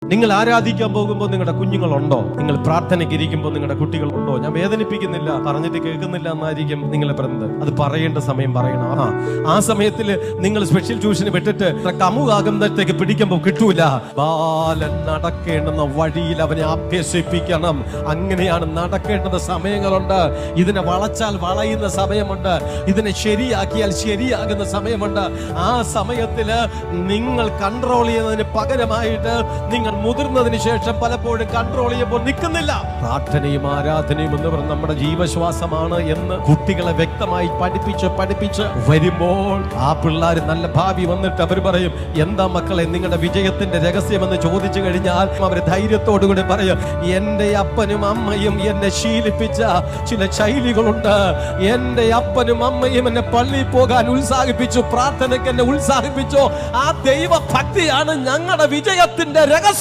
നിങ്ങൾ ആരാധിക്കാൻ പോകുമ്പോൾ നിങ്ങളുടെ കുഞ്ഞുങ്ങളുണ്ടോ? നിങ്ങൾ പ്രാർത്ഥനയ്ക്ക് ഇരിക്കുമ്പോൾ നിങ്ങളുടെ കുട്ടികളുണ്ടോ? ഞാൻ വേദനിപ്പിക്കുന്നില്ല, പറഞ്ഞിട്ട് കേൾക്കുന്നില്ല എന്നായിരിക്കും നിങ്ങളെ പറയുന്നത്. അത് പറയേണ്ട സമയം പറയണം. ആ സമയത്തിൽ നിങ്ങൾ സ്പെഷ്യൽ ട്യൂഷന് വിട്ടിട്ട് കമുകാകുന്നത്തേക്ക് പിടിക്കുമ്പോൾ കിട്ടൂല. ബാലൻ നടക്കേണ്ടുന്ന വഴിയിൽ അവനെ അഭ്യസിപ്പിക്കണം. അങ്ങനെയാണ് നടക്കേണ്ടുന്ന സമയങ്ങളുണ്ട്. ഇതിനെ വളച്ചാൽ വളയുന്ന സമയമുണ്ട്, ഇതിനെ ശരിയാക്കിയാൽ ശരിയാകുന്ന സമയമുണ്ട്. ആ സമയത്തില് നിങ്ങൾ കൺട്രോൾ ചെയ്യുന്നതിന് പകരമായിട്ട് നിങ്ങൾ മുതിർന്നതിന് ശേഷം പലപ്പോഴും കൺട്രോൾ ചെയ്യുമ്പോൾ നിൽക്കുന്നില്ല. പ്രാർത്ഥനയും ആരാധനയും എന്ന് പറഞ്ഞ നമ്മുടെ ജീവശ്വാസമാണ് എന്ന് കുട്ടികളെ വ്യക്തമായി പഠിപ്പിച്ച് വരുമ്പോൾ ആ പിള്ളേർ നല്ല ഭാവി വന്നിട്ട് അവർ പറയും, എന്താ മക്കളെ നിങ്ങളുടെ വിജയത്തിന്റെ രഹസ്യമെന്ന് ചോദിച്ചു കഴിഞ്ഞാൽ അവർ ധൈര്യത്തോടുകൂടി പറയും, എന്റെ അപ്പനും അമ്മയും എന്നെ ശീലിപ്പിച്ച ചില ശൈലികളുണ്ട്. എന്റെ അപ്പനും അമ്മയും എന്നെ പള്ളിയിൽ പോകാൻ ഉത്സാഹിപ്പിച്ചു, പ്രാർത്ഥനയ്ക്ക് എന്നെ ഉത്സാഹിപ്പിച്ചു. ആ ദൈവഭക്തിയാണ് ഞങ്ങളുടെ വിജയത്തിന്റെ രഹസ്യം.